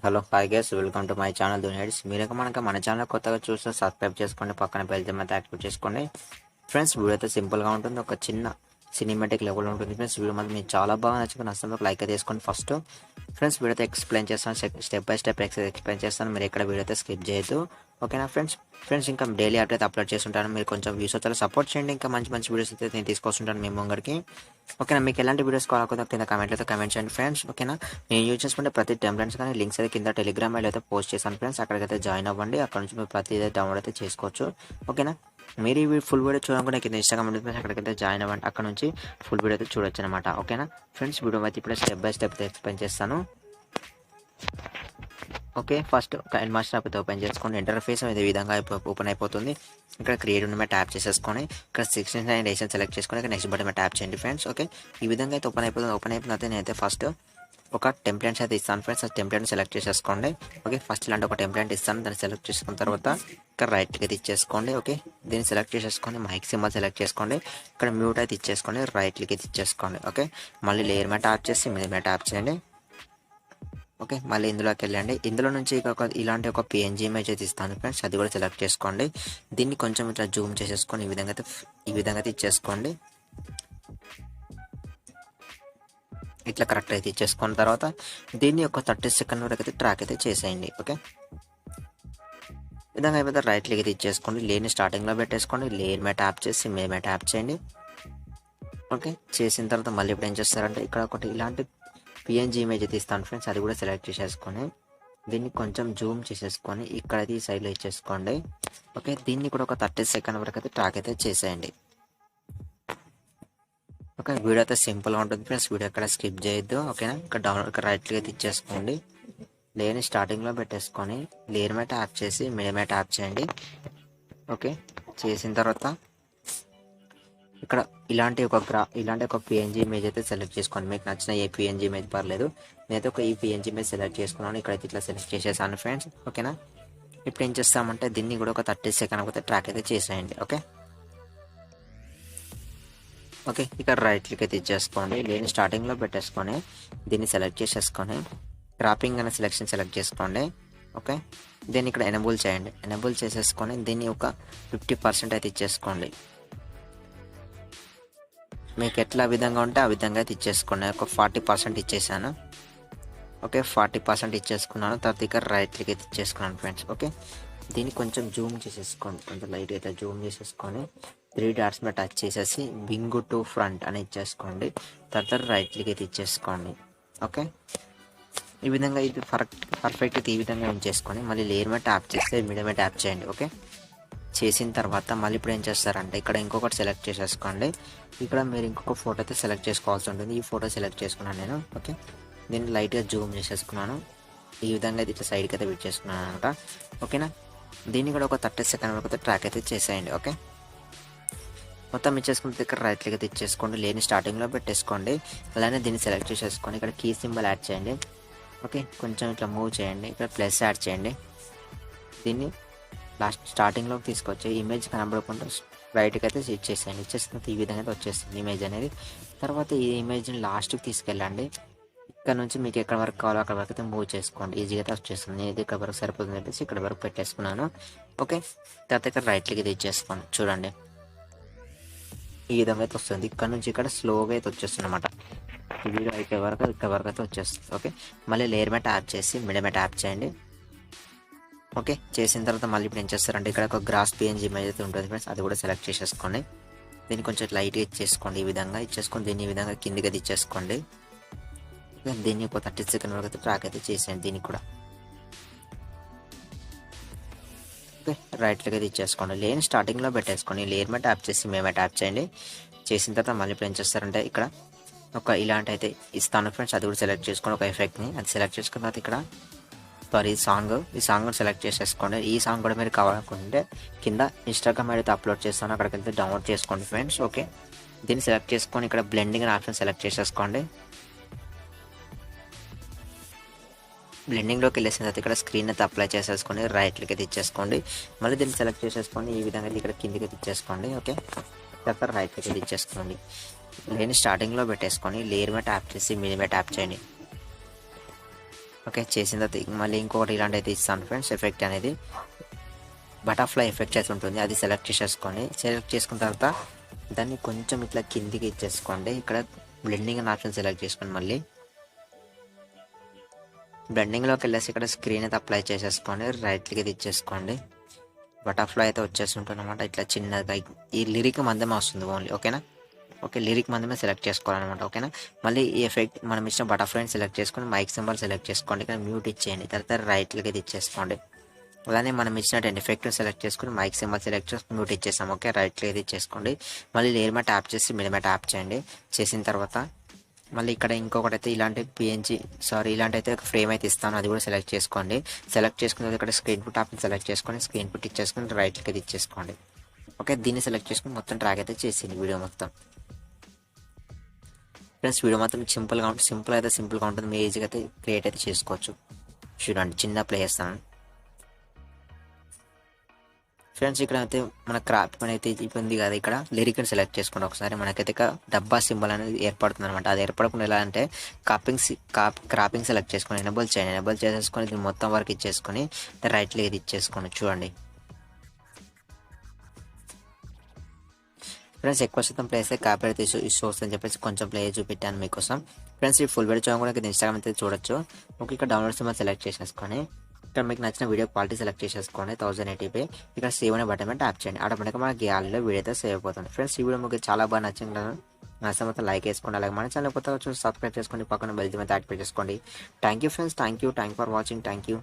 Hello hi guys, welcome to my channel దునియాడ్స్. మీరు మనకి మన ఛానల్ కొత్తగా చూస్తే సబ్స్క్రైబ్ చేసుకోండి, పక్కన బెల్ సింబల్ యాక్టివేట్ చేసుకోండి. ఫ్రెండ్స్, వీడియో అయితే సింపుల్గా ఉంటుంది, ఒక చిన్న సినిమాటిక్ లెవెల్ ఉంటుంది. ఫ్రెండ్స్, వీడియో మాత్రం మీకు చాలా బాగా నచ్చుకుని అసలు లైక్ అయితే చేసుకోండి ఫస్ట్. ఫ్రెండ్స్, వీడియో అయితే ఎక్స్ప్లెయిన్ చేస్తాను, స్టెప్ బై స్టెప్ ఎక్స్ప్లెయిన్ చేస్తాను. మీరు ఎక్కడ వీడియో అయితే స్కిప్ చేయొద్దు, ఓకేనా ఫ్రెండ్స్ ఇంకా డైలీ అప్డేట్ అప్లోడ్ చేస్తుంటాను. మీరు కొంచెం వ్యూస్ వచ్చేలా సపోర్ట్ చేయండి. ఇంకా మంచి మంచి వీడియోస్ అయితే నేను తీసుకొస్తుంటాను మీ ముంగడికి, ఓకేనా. మీకు ఎలాంటి వీడియోస్ కావాలనుకుంటే కింద కామెంట్లో కామెంట్ చేయండి ఫ్రెండ్స్, ఓకేనా. నేను యూజ్ చేసుకుంటే ప్రతి టెంప్లెట్స్ కానీ లింక్స్ అయితే కింద టెలిగ్రామ్ అయితే పోస్ట్ చేశాను ఫ్రెండ్స్. అక్కడికైతే జాయిన్ అవ్వండి, అక్కడ నుంచి మీరు ప్రతి డౌన్లోడ్ అయితే చేసుకోవచ్చు, ఓకేనా. మీరు ఈ ఫుల్ వీడియో చూడాలనుకుంటే కింద ఇన్స్టాగ్రామ్ ఉంటుంది, అక్కడికైతే జాయిన్ అవ్వండి, అక్కడ నుంచి ఫుల్ వీడియో అయితే చూడొచ్చు అనమాట, ఓకేనా. ఫ్రెండ్స్, వీడియో అయితే ఇప్పుడు స్టెప్ బై స్టెప్ అయితే ఎక్స్ప్లెయిన్ చేస్తాను. ఓకే, ఫస్ట్ కైన్మాస్టర్ యాప్ అయితే ఓపెన్ చేసుకోండి. ఇంటర్ఫేస్ ఈ విధంగా ఓపెన్ అయిపోతుంది. ఇక్కడ క్రియేట్ ఉన్న మీద ట్యాప్ చేసేసుకొని ఇక్కడ 69 డేషన్ సెలెక్ట్ చేసుకొని ఇక్కడ నెక్స్ట్ బటన్ మీద ట్యాప్ చేయండి ఫ్రెండ్స్. ఓకే, ఈ విధంగా అయితే ఓపెన్ అయిపోతుంది. ఓపెన్ అయిపోయిన తర్వాత నేనైతే ఫస్ట్ ఒక టెంప్లెట్స్ అయితే ఇస్తాను ఫ్రెండ్స్. ఆ టెంప్లెట్ని సెలెక్ట్ చేసేసుకోండి. ఓకే, ఫస్ట్ ఇలాంటి ఒక టెంప్లెట్ ఇస్తాను, దాన్ని సెలెక్ట్ చేసుకున్న తర్వాత ఇక్కడ రైట్కి అయితే ఇచ్చేసుకోండి. ఓకే, దీన్ని సెలెక్ట్ చేసేసుకొని మైక్ సింబల్ సెలెక్ట్ చేసుకోండి. ఇక్కడ మ్యూట్ అయితే ఇచ్చేసుకోండి, రైట్కి అయితే ఇచ్చేసుకోండి. ఓకే, మళ్ళీ లేయర్ మీద ట్యాప్ చేసి మీద మీద ట్యాప్ చేయండి. ఓకే, మళ్ళీ ఇందులోకి వెళ్ళండి. ఇందులో నుంచి ఇలాంటి ఒక పిఎన్జీ ఇమేజ్ అయితే ఇస్తాను ఫ్రెండ్స్, అది కూడా సెలెక్ట్ చేసుకోండి. దీన్ని కొంచెం ఇట్లా జూమ్ చేసేసుకొని ఈ విధంగా అయితే ఇచ్చేసుకోండి. ఇట్లా కరెక్ట్ అయితే ఇచ్చేసుకున్న తర్వాత దీన్ని ఒక 30 సెకండ్ వరకు అయితే ట్రాక్ అయితే చేసేయండి. ఓకే, విధంగా అయిపోతే రైట్ లెగ్ అయితే ఇచ్చేసుకోండి. లేని స్టార్టింగ్లో పెట్టేసుకోండి, లేయర్ మీద ట్యాప్ చేసి మీద మీద ట్యాప్ చేయండి. ఓకే, చేసిన తర్వాత మళ్ళీ ఇప్పుడు ఏం చేస్తారంటే ఇక్కడ ఒకటి ఇలాంటి పిఎన్జీ ఇమేజ్ అయితే ఇస్తాను ఫ్రెండ్స్, అది కూడా సెలెక్ట్ చేసేసుకొని దీన్ని కొంచెం జూమ్ చేసేసుకొని ఇక్కడైతే ఈ సైడ్లో ఇచ్చేసుకోండి. ఓకే, దీన్ని కూడా ఒక 30 సెకండ్ వరకు అయితే ట్రాక్ అయితే చేసేయండి. ఓకే, వీడియో అయితే సింపుల్గా ఉంటుంది ఫ్రెండ్స్, వీడియో ఎక్కడ స్కిప్ చేయొద్దు, ఓకేనా. ఇక్కడ డౌన్లోడ్ రైట్ అయితే ఇచ్చేసుకోండి, లేని స్టార్టింగ్లో పెట్టేసుకొని లేయర్ మీద ట్యాప్ చేసి మీద మీద ట్యాప్ చేయండి. ఓకే, చేసిన తర్వాత ఇక్కడ ఇలాంటి ఒక పిఎన్జీ ఇమేజ్ అయితే సెలెక్ట్ చేసుకోండి. మీకు నచ్చిన ఏ పిఎన్జీ ఇమేజ్ పర్లేదు, నేనైతే ఈ పిఎన్జీ ఇమేజ్ సెలెక్ట్ చేసుకున్నాను. ఇక్కడైతే ఇట్లా సెలెక్ట్ చేసేసాను ఫ్రెండ్స్, ఓకేనా. ఇప్పుడు ఏం చేస్తామంటే దీన్ని కూడా ఒక 30 సెకండ్ అయితే ట్రాక్ అయితే చేసేయండి. ఓకే, ఇక్కడ రైట్ క్లిక్ అయితే ఇచ్చేసుకోండి, లేని స్టార్టింగ్లో పెట్టేసుకొని దీన్ని సెలెక్ట్ చేసేసుకొని క్రాపింగ్ అనే సెలెక్షన్ సెలెక్ట్ చేసుకోండి. ఓకే, దీన్ని ఇక్కడ ఎనేబుల్ చేయండి. ఎనేబుల్ చేసేసుకొని దీన్ని ఒక 50% అయితే ఇచ్చేసుకోండి. మీకు ఎట్లా విధంగా ఉంటే ఆ విధంగా అయితే ఇచ్చేసుకోండి. ఒక 40% ఇచ్చేసాను. ఓకే, 40% ఇచ్చేసుకున్నాను. తర్వాత ఇక్కడ రైట్ క్లిక్ అయితే ఇచ్చేసుకున్నాను ఫ్రెండ్స్. ఓకే, దీన్ని కొంచెం జూమ్ చేసేసుకోండి, కొంచెం లైట్ అయితే జూమ్ చేసేసుకొని 3 డాట్స్ మీద టచ్ చేసేసి వింగ్ టు ఫ్రంట్ అని ఇచ్చేసుకోండి. తర్వాత రైట్ క్లిక్ అయితే ఇచ్చేసుకోండి. ఓకే, ఈ విధంగా ఇది పర్ఫెక్ట్ అయితే ఈ విధంగా ఉంచేసుకొని మళ్ళీ లేయర్ మీద ట్యాప్ చేస్తే మీడియం మీద ట్యాప్ చేయండి. ఓకే, చేసిన తర్వాత మళ్ళీ ఇప్పుడు ఏం చేస్తారంటే ఇక్కడ ఇంకొకటి సెలెక్ట్ చేసేసుకోండి. ఇక్కడ మీరు ఇంకొక ఫోటో అయితే సెలెక్ట్ చేసుకోవాల్సి ఉంటుంది. ఈ ఫోటో సెలెక్ట్ చేసుకున్నాను నేను. ఓకే, దీన్ని లైట్గా జూమ్ చేసేసుకున్నాను. ఈ విధంగా అయితే ఇట్లా సైడ్కి అయితే బిట్ చేసుకున్నాను అనమాట, ఓకేనా. దీన్ని కూడా ఒక 30 సెకండ్ వరకు అయితే ట్రాక్ అయితే చేసేయండి. ఓకే, మొత్తం ఇచ్చేసుకుంటే ఇక్కడ రైట్ లెగ్ అయితే ఇచ్చేసుకోండి, లేని స్టార్టింగ్లో పెట్టేసుకోండి. అలానే దీన్ని సెలెక్ట్ చేసేసుకొని ఇక్కడ కీ సింబల్ యాడ్ చేయండి. ఓకే, కొంచెం ఇట్లా మూవ్ చేయండి, ఇక్కడ ప్లస్ యాడ్ చేయండి. దీన్ని లాస్ట్ స్టార్టింగ్లోకి తీసుకొచ్చి ఇమేజ్ కనబడకుండా రైట్కి అయితే ఇచ్చేసేయండి. ఇచ్చేసిన తర్వాత ఈ విధంగా అయితే వచ్చేస్తుంది ఇమేజ్ అనేది. తర్వాత ఈ ఇమేజ్ని లాస్ట్కి తీసుకెళ్ళండి. ఇక్కడ నుంచి మీకు ఎక్కడ వరకు కావాలో అక్కడ వరకు అయితే మూవ్ చేసుకోండి, ఈజీగా అయితే వచ్చేస్తుంది. నేను ఇక్కడ వరకు సరిపోతుంది చెప్పేసి ఇక్కడ వరకు పెట్టేసుకున్నాను. ఓకే, తర్వాత ఇక్కడ రైట్ లెగ్ అయితే ఇచ్చేసుకోండి. చూడండి ఈ విధంగా అయితే వస్తుంది. ఇక్కడ నుంచి ఇక్కడ స్లోగా అయితే వచ్చేస్తుంది అనమాట. ఈ వీడియో ఇక్కడ వరకు అయితే వచ్చేస్తుంది. ఓకే, మళ్ళీ లేయర్ మీద ట్యాప్ చేసి మిడిల్ మీద ట్యాప్ చేయండి. ఓకే, చేసిన తర్వాత మళ్ళీ ఇప్పుడు ఏం చేస్తారంటే ఇక్కడ ఒక గ్రాస్ పిఎన్జీ ఇమేజ్ అయితే ఉంటుంది ఫ్రెండ్స్, అది కూడా సెలెక్ట్ చేసేసుకోండి. దీన్ని కొంచెం లైట్గా ఇచ్చేసుకోండి, ఈ విధంగా ఇచ్చేసుకొని దీన్ని ఈ విధంగా కిందికి అది ఇచ్చేసుకోండి. దీన్ని ఒక 30 సెకండ్ వరకు అయితే ట్రాక్ అయితే చేసేయండి దీనికి కూడా. ఓకే, రైట్ లెగ్ అయితే ఇచ్చేసుకోండి, లేని స్టార్టింగ్లో పెట్టేసుకోండి. లేయర్ మీద ట్యాప్ చేసి మేమే ట్యాప్ చేయండి. చేసిన తర్వాత మళ్ళీ ఇప్పుడు ఏం చేస్తారంటే ఇక్కడ ఒక ఇలాంటి అయితే ఇస్తాను ఫ్రెండ్స్, అది కూడా సెలెక్ట్ చేసుకోండి. ఒక ఎఫెక్ట్ని అది సెలెక్ట్ చేసుకున్న తర్వాత ఇక్కడ ఈ సాంగ్ సెలెక్ట్ చేసేసుకోండి. ఈ సాంగ్ కూడా మీరు కావాలనుకుంటే కింద ఇన్స్టాగ్రామ్ అయితే అప్లోడ్ చేస్తాను, అక్కడికి వెళ్తే డౌన్లోడ్ చేసుకోండి ఫ్రెండ్స్. ఓకే, దీన్ని సెలెక్ట్ చేసుకొని ఇక్కడ బ్లెండింగ్ అనే ఆప్షన్ సెలెక్ట్ చేసేసుకోండి. బ్లెండింగ్లోకి వెళ్ళేసిన తర్వాత ఇక్కడ స్క్రీన్ అయితే అప్లై చేసేసుకొని రైట్ క్లిక్ అయితే ఇచ్చేసుకోండి. మళ్ళీ దీన్ని సెలెక్ట్ చేసేసుకొని ఈ విధంగా ఇక్కడ కిందికి అయితే ఇచ్చేసుకోండి. ఓకే, తర్వాత రైట్ క్లిక్ అయితే ఇచ్చేసుకోండి, లేని స్టార్టింగ్లో పెట్టేసుకొని లేయర్ మీద ట్యాప్ చేసి మీద మీద ట్యాప్ చేయండి. ఓకే, చేసిన తర్వాత మళ్ళీ ఇంకొకటి ఇలాంటి అయితే ఇస్తాను ఫ్రెండ్స్. ఎఫెక్ట్ అనేది బటర్ఫ్లై ఎఫెక్ట్ చేసి ఉంటుంది, అది సెలెక్ట్ చేసేసుకొని సెలెక్ట్ చేసుకున్న తర్వాత దాన్ని కొంచెం ఇట్లా కిందికి ఇచ్చేసుకోండి. ఇక్కడ బ్లెండింగ్ అనే ఆప్షన్ సెలెక్ట్ చేసుకోండి. మళ్ళీ బ్లెండింగ్లోకి వెళ్ళేసి ఇక్కడ స్క్రీన్ అయితే అప్లై చేసేసుకొని రైట్కి ఇది ఇచ్చేసుకోండి. బటర్ఫ్లై అయితే వచ్చేస్తుంటుంది అనమాట. ఇట్లా చిన్నగా ఈ లిరిక్ మందమే వస్తుంది ఓన్లీ. ఓకేనా? ఓకే, లిరిక్ మందమే సెలెక్ట్ చేసుకోవాలన్నమాట. ఓకేనా? మళ్ళీ ఈ ఎఫెక్ట్ మనం ఇచ్చిన బటర్ఫ్లైని సెలెక్ట్ చేసుకొని మైక్ సింబల్ సెలెక్ట్ చేసుకోండి. ఇక్కడ మ్యూట్ ఇచ్చేయండి. తర్వాత రైట్లకి ఇది ఇచ్చేసుకోండి. అలానే మనం ఇచ్చినటువంటి ఎఫెక్ట్ సెలెక్ట్ చేసుకుని మైక్ సింబల్ సెలెక్ట్ చేసుకుని మ్యూట్ ఇచ్చేసాం. ఓకే, రైట్లో ఇది చేసుకోండి. మళ్ళీ లేయర్ మీద ట్యాప్ చేసి మిడిల్ మీద ట్యాప్ చేయండి. చేసిన తర్వాత మళ్ళీ ఇక్కడ ఇంకొకటి అయితే ఇలాంటి ఇలాంటి అయితే ఒక ఫ్రేమ్ అయితే ఇస్తాను, అది కూడా సెలెక్ట్ చేసుకోండి. సెలెక్ట్ చేసుకున్న ఇక్కడ స్క్రీన్ పుట్ ఆప్షన్ సెలెక్ట్ చేసుకొని స్క్రీన్ పుట్ ఇచ్చేసుకుని రైట్కి ఇది ఇచ్చేసుకోండి. ఓకే, దీన్ని సెలెక్ట్ చేసుకుని మొత్తం ట్రాక్ అయితే చేసింది వీడియో మొత్తం. ఫ్రెండ్స్, వీడియో మాత్రం సింపుల్గా ఉంటుంది. సింపుల్గా ఉంటుంది. మీ ఈజీగా అయితే క్రియేట్ అయితే చేసుకోవచ్చు. చూడండి, చిన్న ప్లే చేస్తాను ఫ్రెండ్స్. ఇక్కడ అయితే మన క్రాప్ పని అయితే ఉంది కదా, ఇక్కడ లిరిక్ని సెలెక్ట్ చేసుకోండి. ఒకసారి మనకైతే ఇక డబ్బా సింబల్ అనేది ఏర్పడుతుంది అనమాట. అది ఏర్పడకుండా ఎలా అంటే క్రాపింగ్ సెలెక్ట్ చేసుకొని ఎనేబుల్ చేయండి. ఎనేబుల్ చేసేసుకొని ఇది మొత్తం వరకు ఇచ్చేసుకొని రైట్లో ఇది ఇచ్చేసుకోండి. చూడండి ఫ్రెండ్స్, ఎక్కువ శాతం ప్లేస్ అయితే కాపీ ఇష్యూ వస్తుందని చెప్పేసి కొంచెం ప్లే చూపెట్టాను మీకోసం. ఫ్రెండ్స్, ఈ ఫుల్ వీడియో చూడడం కూడా ఇన్స్టాగ్రామ్ అయితే చూడొచ్చు. ఓకే, ఇక్కడ డౌన్లోడ్ సింబల్ సెలెక్ట్ చేసేసుకొని ఇక్కడ మీకు నచ్చిన వీడియో క్వాలిటీ సెలెక్ట్ చేసేసుకోండి 1080p. ఇక్కడ సేవ్ అనే బటన్ మీద ట్యాప్ చేయండి. ఆటోమేటిక్గా మన గ్యాలరీలో వీడియో అయితే సేవ్ అయిపోతుంది. ఫ్రెండ్స్, ఈ వీడియో మీకు చాలా బాగా నచ్చింది. నచ్చితే మొత్తం లైక్ వేసుకోండి. అలాగే మన ఛానల్ కొత్తగా చూసి సబ్స్క్రైబ్ చేసుకోండి. పక్కన బెల్ మీద యాక్టివేట్ చేసుకోండి. Thank you friends, thank you for watching. Thank you.